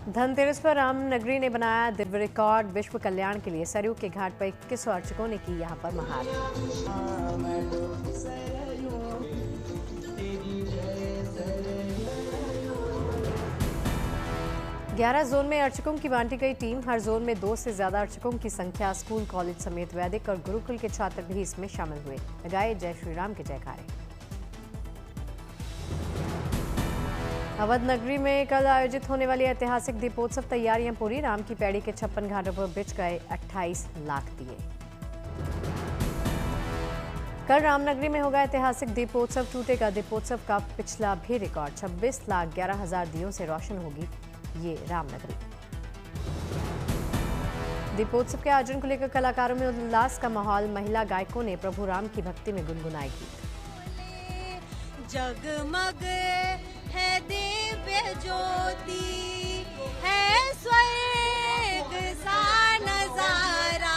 धनतेरस पर रामनगरी ने बनाया दिव्य रिकॉर्ड। विश्व कल्याण के लिए सरयू के घाट पर 2100 अर्चकों ने की यहां पर महाआरती। 11 जोन में अर्चकों की बांटी गई टीम। हर जोन में 2 से ज्यादा अर्चकों की संख्या। स्कूल, कॉलेज समेत वैदिक और गुरुकुल के छात्र भी इसमें शामिल हुए। लगाए जय श्री राम के जयकारे। अवध नगरी में कल आयोजित होने वाली ऐतिहासिक दीपोत्सव तैयारियां पूरी। राम की पैड़ी के 56 घाटों पर बिछ गए 28 लाख दिए। कल रामनगरी में होगा ऐतिहासिक दीपोत्सव। टूटेगा दीपोत्सव का पिछला भी रिकॉर्ड। 26,11,000 दियों से रोशन होगी ये रामनगरी। दीपोत्सव के आयोजन को लेकर कलाकारों में उल्लास का माहौल। महिला गायकों ने प्रभु राम की भक्ति में गुनगुनाए गीत। जगमग है दिव्य ज्योति, है स्वर्ग सा नजारा।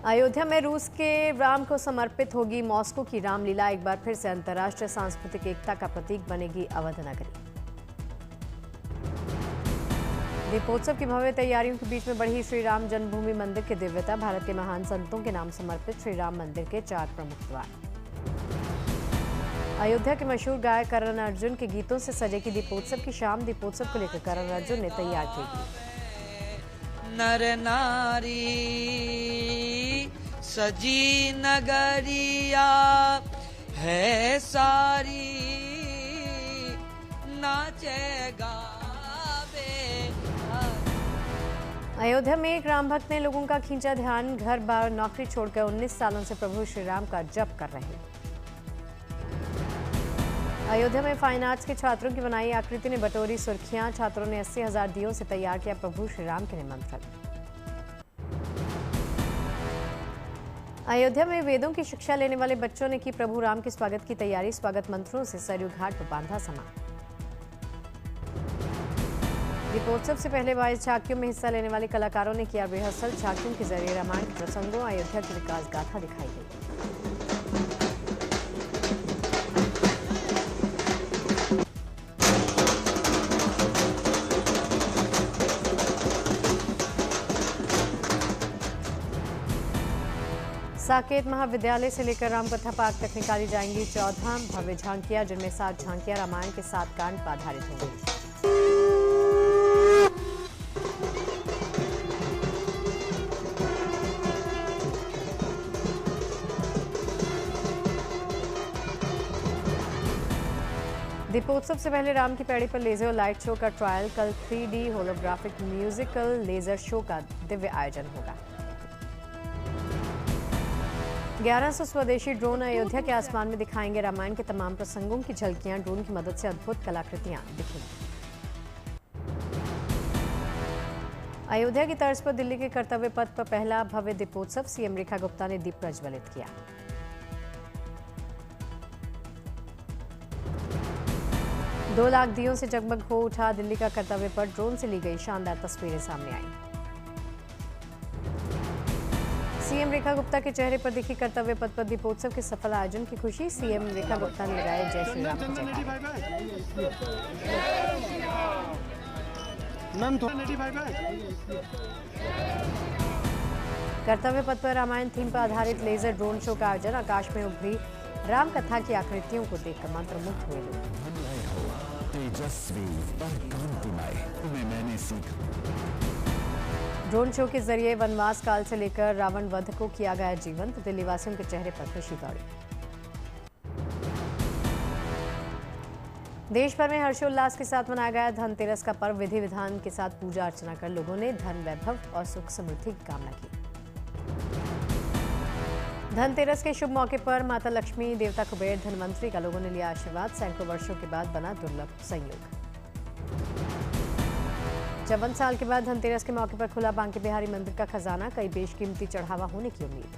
अयोध्या में रूस के राम को समर्पित होगी मॉस्को की रामलीला। एक बार फिर से अंतर्राष्ट्रीय सांस्कृतिक एकता का प्रतीक बनेगी अवध नगरी। दीपोत्सव की भव्य तैयारियों के बीच में बढ़ी श्री राम जन्मभूमि मंदिर की दिव्यता। भारत के महान संतों के नाम समर्पित श्री राम मंदिर के 4 प्रमुख द्वार। अयोध्या के मशहूर गायक करण अर्जुन के गीतों से सजेगी दीपोत्सव की शाम। दीपोत्सव को लेकर करण अर्जुन ने तैयार किए गीत। नर नारी सजी नगरिया है सारी, नाचेगा। अयोध्या में एक राम भक्त ने लोगों का खींचा ध्यान। घर बार नौकरी छोड़कर 19 सालों से प्रभु श्री राम का जप कर रहे। अयोध्या में फाइन आर्ट्स के छात्रों की बनाई आकृति ने बटोरी सुर्खियां। छात्रों ने 80,000 दियों से तैयार किया प्रभु श्री राम के निमंत्रण। अयोध्या में वेदों की शिक्षा लेने वाले बच्चों ने की प्रभु राम के स्वागत की तैयारी। स्वागत मंत्रों से सरयू घाट पर बांधा समा। दीपोत्सव से पहले वाइज झांकियों में हिस्सा लेने वाले कलाकारों ने किया रिहर्सल। झांकियों के जरिए रामायण के प्रसंगों, अयोध्या की विकास गाथा दिखाई गई। साकेत महाविद्यालय से लेकर रामकथा पार्क तक निकाली जाएंगी 14 भव्य झांकियां, जिनमें 7 झांकियां रामायण के 7 कांड पर आधारित होंगी। दीपोत्सव से पहले राम की पैड़ी पर लेजर और लाइट शो का ट्रायल। कल 3D holographic musical laser show का दिव्य आयोजन होगा। 1100 स्वदेशी ड्रोन अयोध्या के आसमान में दिखाएंगे रामायण के तमाम प्रसंगों की झलकियां। ड्रोन की मदद से अद्भुत कलाकृतियां दिखेंगी। अयोध्या की तर्ज पर दिल्ली के कर्तव्य पथ पर पहला भव्य दीपोत्सव। सीएम रेखा गुप्ता ने दीप प्रज्वलित किया। दो लाख दियों से जगमग हो उठा दिल्ली का कर्तव्य पथ। ड्रोन से ली गई शानदार तस्वीरें सामने आई। सीएम रेखा गुप्ता के चेहरे पर दिखी कर्तव्य पथ पर दीपोत्सव के सफल आयोजन की खुशी। सीएम रेखा गुप्ता ने लगाए जय श्री राम के जयकारे। कर्तव्य पथ पर रामायण थीम पर आधारित लेजर ड्रोन शो का आयोजन। आकाश में उभरी राम कथा की आकृतियों को देखकर मंत्रमुग्ध हुए लोग। तेजस्वी पर कांतिमय तुम्हें मैंने सीखा। ड्रोन शो के जरिए वनवास काल से लेकर रावण वध को किया गया जीवंत। दिल्ली वासियों के चेहरे पर खुशी दौड़ी। देश भर में हर्षोल्लास के साथ मनाया गया धनतेरस का पर्व। विधि विधान के साथ पूजा अर्चना कर लोगों ने धन, वैभव और सुख समृद्धि की कामना की। धनतेरस के शुभ मौके पर माता लक्ष्मी, देवता कुबेर, धनवंतरी का लोगों ने लिया आशीर्वाद। सैकड़ों वर्षों के बाद बना दुर्लभ संयोग। 54 साल के बाद धनतेरस के मौके पर खुला बांके बिहारी मंदिर का खजाना। कई बेशकीमती चढ़ावा होने की उम्मीद।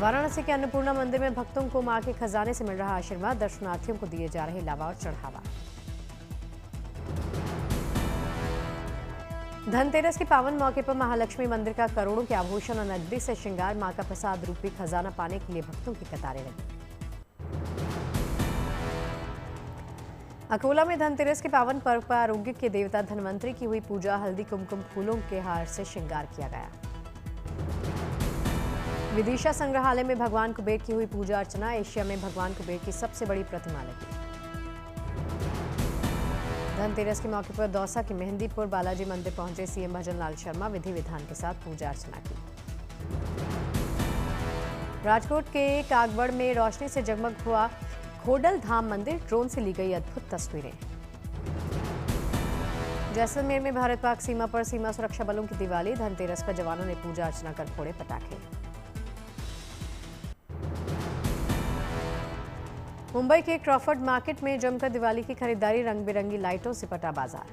वाराणसी के अन्नपूर्णा मंदिर में भक्तों को मां के खजाने से मिल रहा आशीर्वाद। दर्शनार्थियों को दिए जा रहे लावा और चढ़ावा। धनतेरस के पावन मौके पर महालक्ष्मी मंदिर का करोड़ों के आभूषण और नकदी से श्रृंगार। मां का प्रसाद रूपी खजाना पाने के लिए भक्तों की कतारें लगी। अकोला में धनतेरस के पावन पर्व पर आरोग्य के देवता धन्वंतरी की हुई पूजा। हल्दी कुमकुम फूलों के हार से श्रृंगार किया गया। विदिशा संग्रहालय में भगवान कुबेर की हुई पूजा अर्चना। एशिया में भगवान कुबेर की सबसे बड़ी प्रतिमा लगी। धनतेरस के मौके पर दौसा के मेहंदीपुर बालाजी मंदिर पहुंचे सीएम भजन लाल शर्मा। विधि विधान के साथ पूजा अर्चना की। राजकोट के कागबड़ में रोशनी से जगमग हुआ खोडल धाम मंदिर। ड्रोन से ली गई अद्भुत तस्वीरें। जैसलमेर में भारत पाक सीमा पर सीमा सुरक्षा बलों की दिवाली। धनतेरस पर जवानों ने पूजा अर्चना कर फोड़े पटाखे। मुंबई के क्रॉफर्ड मार्केट में जमकर दिवाली की खरीदारी। रंग बिरंगी लाइटों से पटा बाजार।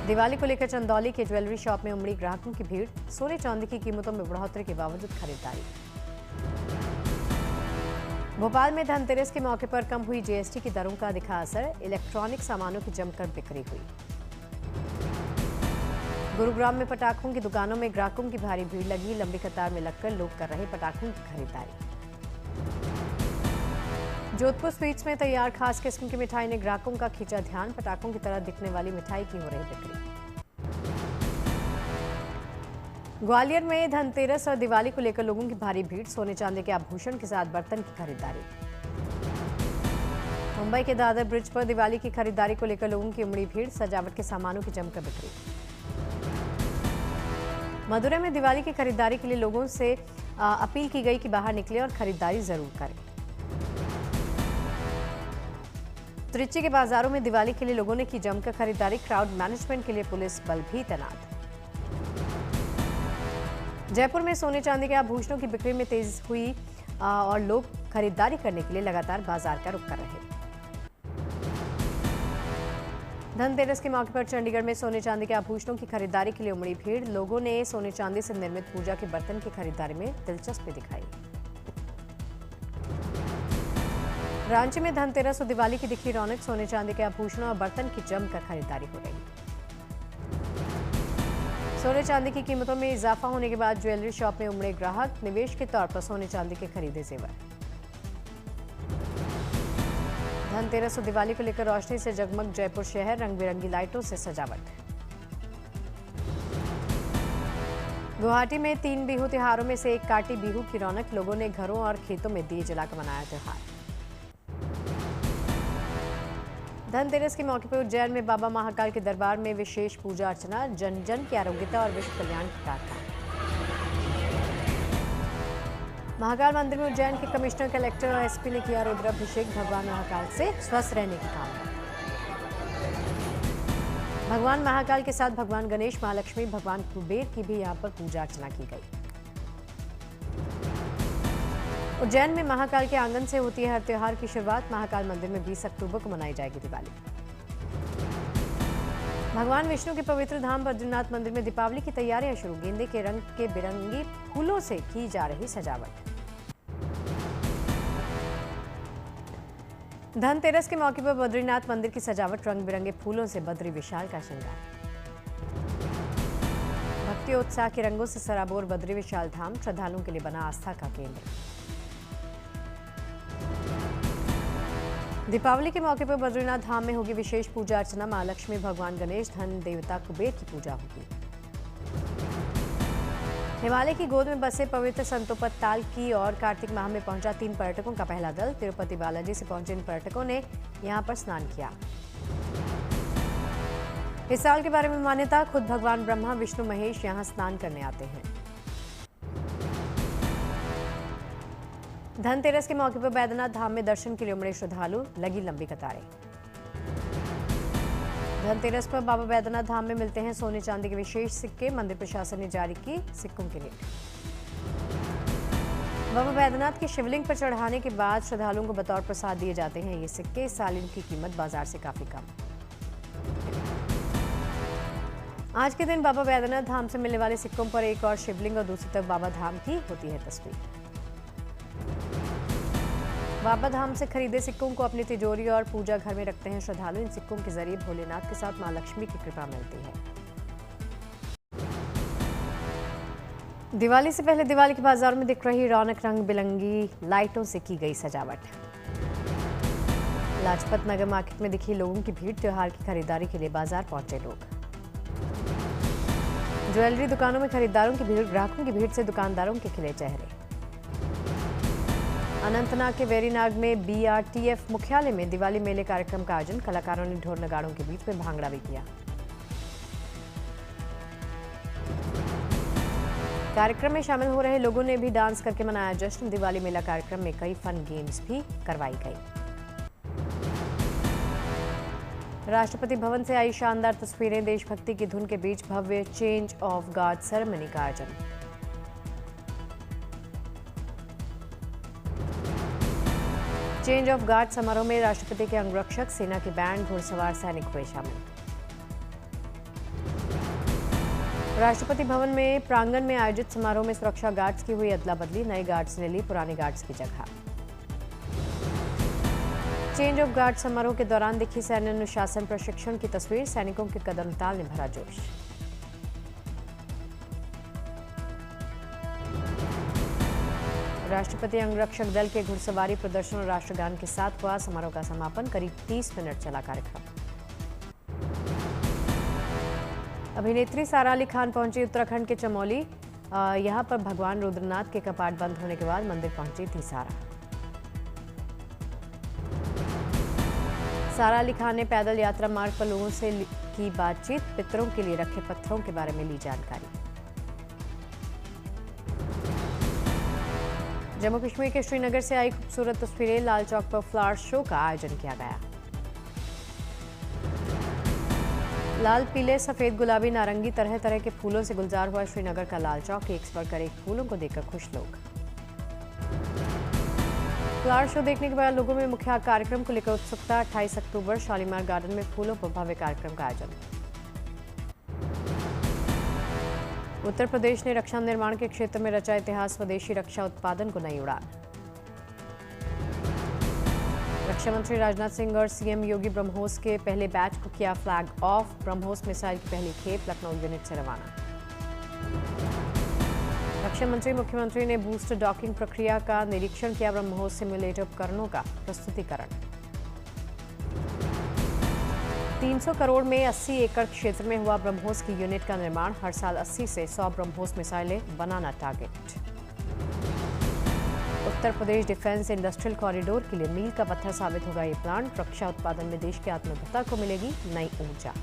दिवाली को लेकर चंदौली के ज्वेलरी शॉप में उमड़ी ग्राहकों की भीड़। सोने चांदी की कीमतों में बढ़ोतरी के बावजूद खरीदारी। भोपाल में धनतेरस के मौके पर कम हुई जीएसटी की दरों का दिखा असर। इलेक्ट्रॉनिक सामानों की जमकर बिक्री हुई। गुरुग्राम में पटाखों की दुकानों में ग्राहकों की भारी भीड़ लगी। लंबी कतार में लगकर लोग कर रहे पटाखों की खरीदारी। जोधपुर स्वीट्स में तैयार खास किस्म की मिठाई ने ग्राहकों का खींचा ध्यान। पटाखों की तरह दिखने वाली मिठाई की हो रही बिक्री। ग्वालियर में धनतेरस और दिवाली को लेकर लोगों की भारी भीड़। सोने चांदी के आभूषण के साथ बर्तन की खरीदारी। मुंबई के दादर ब्रिज पर दिवाली की खरीदारी को लेकर लोगों की उमड़ी भीड़। सजावट के सामानों की जमकर बिक्री। मदुरै में दिवाली की खरीदारी के लिए लोगों से अपील की गई कि बाहर निकलें और खरीदारी जरूर करें। त्रिची के बाजारों में दिवाली के लिए लोगों ने की जमकर खरीदारी। क्राउड मैनेजमेंट के लिए पुलिस बल भी तैनात। जयपुर में सोने चांदी के आभूषणों की बिक्री में तेज हुई और लोग खरीदारी करने के लिए लगातार बाजार का रुख कर रहे। धनतेरस के मौके पर चंडीगढ़ में सोने चांदी के आभूषणों की खरीदारी के लिए उमड़ी भीड़। लोगों ने सोने चांदी से निर्मित पूजा के बर्तन की खरीदारी में दिलचस्पी दिखाई। रांची में धनतेरस और दिवाली की दिखी रौनक। सोने चांदी के आभूषणों और बर्तन की जमकर खरीदारी हो रही। सोने चांदी की कीमतों में इजाफा होने के बाद ज्वेलरी शॉप में उमड़े ग्राहक। निवेश के तौर पर सोने चांदी के खरीदे जेवर। धनतेरस और दिवाली को लेकर रोशनी से जगमग जयपुर शहर। रंग बिरंगी लाइटों से सजावट। गुवाहाटी में 3 बिहू त्योहारों में से एक काटी बिहू की रौनक। लोगों ने घरों और खेतों में दिए जलाकर मनाया त्योहार। धनतेरस के मौके पर उज्जैन में बाबा महाकाल के दरबार में विशेष पूजा अर्चना। जन जन की आरोग्यता और विश्व कल्याण की प्रार्थना। महाकाल मंदिर में उज्जैन के कमिश्नर, कलेक्टर और एसपी ने किया रुद्राभिषेक। भगवान महाकाल से स्वस्थ रहने की कामना। भगवान महाकाल के साथ भगवान गणेश, महालक्ष्मी, भगवान कुबेर की भी यहां पर पूजा अर्चना की गई। उज्जैन में महाकाल के आंगन से होती है हर त्योहार की शुरुआत। महाकाल मंदिर में 20 अक्टूबर को मनाई जाएगी दिवाली। भगवान विष्णु के पवित्र धाम बद्रीनाथ मंदिर में दीपावली की तैयारियां शुरू। गेंदे के रंग के बिरंगी फूलों से की जा रही सजावट। धनतेरस के मौके पर बद्रीनाथ मंदिर की सजावट। रंग बिरंगे फूलों से बद्री विशाल का श्रृंगार। भक्ति उत्साह के रंगों से सराबोर बद्री विशाल धाम श्रद्धालुओं के लिए बना आस्था का केंद्र। दीपावली के मौके पर बद्रीनाथ धाम में होगी विशेष पूजा अर्चना। महालक्ष्मी, भगवान गणेश, धन देवता कुबेर की पूजा होगी। हिमालय की गोद में बसे पवित्र संतोपत ताल की और कार्तिक माह में पहुंचा 3 पर्यटकों का पहला दल। तिरुपति बालाजी से पहुंचे इन पर्यटकों ने यहां पर स्नान किया। इस साल के बारे में मान्यता, खुद भगवान ब्रह्मा, विष्णु, महेश यहां स्नान करने आते हैं। धनतेरस के मौके पर बैद्यनाथ धाम में दर्शन के लिए उमड़े श्रद्धालु। लगी लंबी कतारें। धनतेरस पर बाबा बैद्यनाथ धाम में मिलते हैं सोने चांदी के विशेष सिक्के। मंदिर प्रशासन ने जारी की सिक्कों की लिस्ट। बाबा बैद्यनाथ की शिवलिंग पर चढ़ाने के बाद श्रद्धालुओं को बतौर प्रसाद दिए जाते हैं ये सिक्के। इस साल इनकी कीमत बाजार से काफी कम। आज के दिन बाबा बैद्यनाथ धाम से मिलने वाले सिक्कों पर एक और शिवलिंग और दूसरी तरफ बाबा धाम की होती है तस्वीर। बाबा धाम से खरीदे सिक्कों को अपनी तिजोरी और पूजा घर में रखते हैं श्रद्धालु। इन सिक्कों के जरिए भोलेनाथ के साथ मां लक्ष्मी की कृपा मिलती है। दिवाली से पहले दिवाली के बाजार में दिख रही रौनक। रंग बिरंगी लाइटों से की गई सजावट। लाजपत नगर मार्केट में दिखी लोगों की भीड़। त्योहार की खरीदारी के लिए बाजार पहुंचे लोग। ज्वेलरी दुकानों में खरीदारों की भीड़, ग्राहकों की भीड़ से दुकानदारों के खिले चेहरे। अनंतनाग के वेरीनाग में बीआरटीएफ मुख्यालय में दिवाली मेले कार्यक्रम का आयोजन। कलाकारों ने ढोल नगाड़ों के बीच में भांगड़ा भी किया। कार्यक्रम में शामिल हो रहे लोगों ने भी डांस करके मनाया जश्न। दिवाली मेला कार्यक्रम में कई फन गेम्स भी करवाई गई। राष्ट्रपति भवन से आई शानदार तस्वीरें। देशभक्ति की धुन के बीच भव्य चेंज ऑफ गार्ड सेरेमनी का आयोजन। चेंज ऑफ गार्ड समारोह में राष्ट्रपति के अंगरक्षक, सेना के बैंड, घुड़सवार सैनिक हुए शामिल। राष्ट्रपति भवन में प्रांगण में आयोजित समारोह में सुरक्षा गार्ड्स की हुई अदला बदली। नए गार्ड्स ने ली पुराने गार्ड्स की जगह। चेंज ऑफ गार्ड समारोह के दौरान दिखी सैन्य अनुशासन प्रशिक्षण की तस्वीर। सैनिकों के कदम ताल ने भरा जोश। राष्ट्रपति अंगरक्षक दल के घुड़सवारी प्रदर्शन और राष्ट्रगान के साथ हुआ समारोह का समापन। करीब 30 मिनट चला कार्यक्रम। अभिनेत्री सारा अली खान पहुंची उत्तराखंड के चमोली। यहां पर भगवान रुद्रनाथ के कपाट बंद होने के बाद मंदिर पहुंची थी सारा अली खान ने पैदल यात्रा मार्ग पर लोगों से की बातचीत। पितरों के लिए रखे पत्थरों के बारे में ली जानकारी। जम्मू कश्मीर के श्रीनगर से आई खूबसूरत तस्वीरें। लाल चौक पर फ्लावर शो का आयोजन किया गया। लाल, पीले, सफेद, गुलाबी, नारंगी तरह तरह के फूलों से गुलजार हुआ श्रीनगर का लाल चौक। एक से बढ़कर एक फूलों को देखकर खुश लोग। फ्लावर शो देखने के बाद लोगों में मुख्य कार्यक्रम को लेकर उत्सुकता। 28 अक्टूबर शालीमार गार्डन में फूलों पर भव्य कार्यक्रम का आयोजन। उत्तर प्रदेश ने रक्षा निर्माण के क्षेत्र में रचा इतिहास। स्वदेशी रक्षा उत्पादन को नई उड़ान। रक्षा मंत्री राजनाथ सिंह और सीएम योगी ब्रह्मोस के पहले बैच को किया फ्लैग ऑफ। ब्रह्मोस मिसाइल की पहली खेप लखनऊ यूनिट से रवाना। रक्षा मंत्री मुख्यमंत्री ने बूस्टर डॉकिंग प्रक्रिया का निरीक्षण किया। ब्रह्मोस सिम्युलेटर उपकरणों का प्रस्तुतिकरण। 300 करोड़ में 80 एकड़ क्षेत्र में हुआ ब्रह्मोस की यूनिट का निर्माण। हर साल 80 से 100 ब्रह्मोस मिसाइलें बनाना target. Uttar Pradesh defence industrial corridor के लिए मील का पत्थर साबित होगा ये प्लांट। रक्षा उत्पादन में देश की आत्मनिर्भरता को मिलेगी नई ऊर्जा।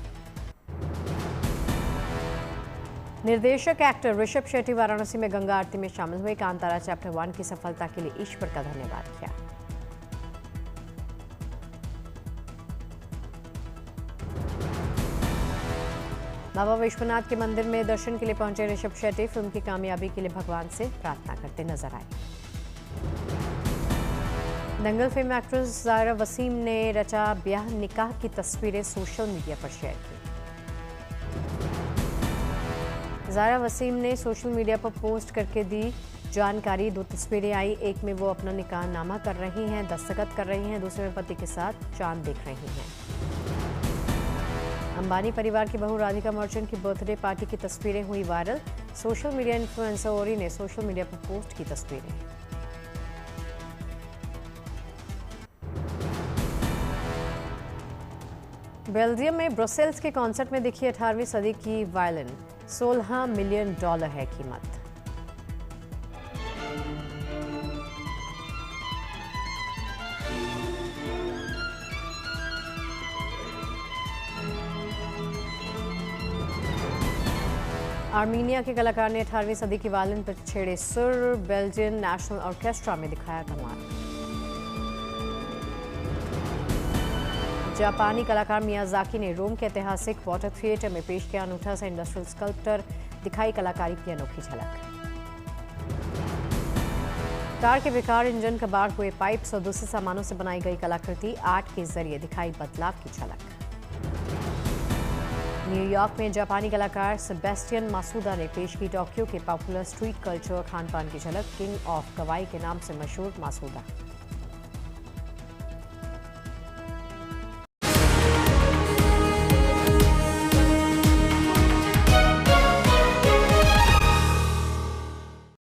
निर्देशक एक्टर ऋषभ शेट्टी वाराणसी में गंगा आरती में शामिल हुए। कांतारा चैप्टर 1 की सफलता के लिए ईश्वर का धन्यवाद किया। बाबा विश्वनाथ के मंदिर में दर्शन के लिए पहुंचे ऋषभ शेट्टी। फिल्म की कामयाबी के लिए भगवान से प्रार्थना करते नजर आए। दंगल फिल्म एक्ट्रेस ज़ायरा वसीम ने रचा ब्याह निकाह की तस्वीरें सोशल मीडिया पर शेयर की। ज़ायरा वसीम ने सोशल मीडिया पर पोस्ट करके दी जानकारी। 2 तस्वीरें आई। एक में वो अपना निकाह नामा कर रही हैं, दस्तखत कर रही हैं। दूसरे में पति के साथ चांद देख रही हैं। अंबानी परिवार की बहू राधिका मर्चेंट की बर्थडे पार्टी की तस्वीरें हुई वायरल। सोशल मीडिया इन्फ्लुएंसर ओरी ने सोशल मीडिया पर पोस्ट की तस्वीरें। बेल्जियम में ब्रसेल्स के कॉन्सर्ट में दिखी 18वीं सदी की वायलिन। $16 मिलियन है कीमत। आर्मीनिया के कलाकार ने 18वीं सदी की वायलिन पर छेड़े सुर। बेल्जियन नेशनल ऑर्केस्ट्रा में दिखाया कमाल। जापानी कलाकार मियाजाकी ने रोम के ऐतिहासिक वाटर थिएटर में पेश किया अनूठा सा इंडस्ट्रियल स्कल्पचर। दिखाई कलाकारी की अनोखी झलक। कार के विकार इंजन, कबाड़ हुए पाइप्स और दूसरे सामानों से बनाई गई कलाकृति आर्ट के जरिए दिखाई बदलाव की झलक। न्यूयॉर्क में जापानी कलाकार सेबेस्टियन मासूदा ने पेश की टोक्यो के पॉपुलर स्ट्रीट कल्चर खान पान की झलक। किंग ऑफ कवाई के नाम से मशहूर मासूदा।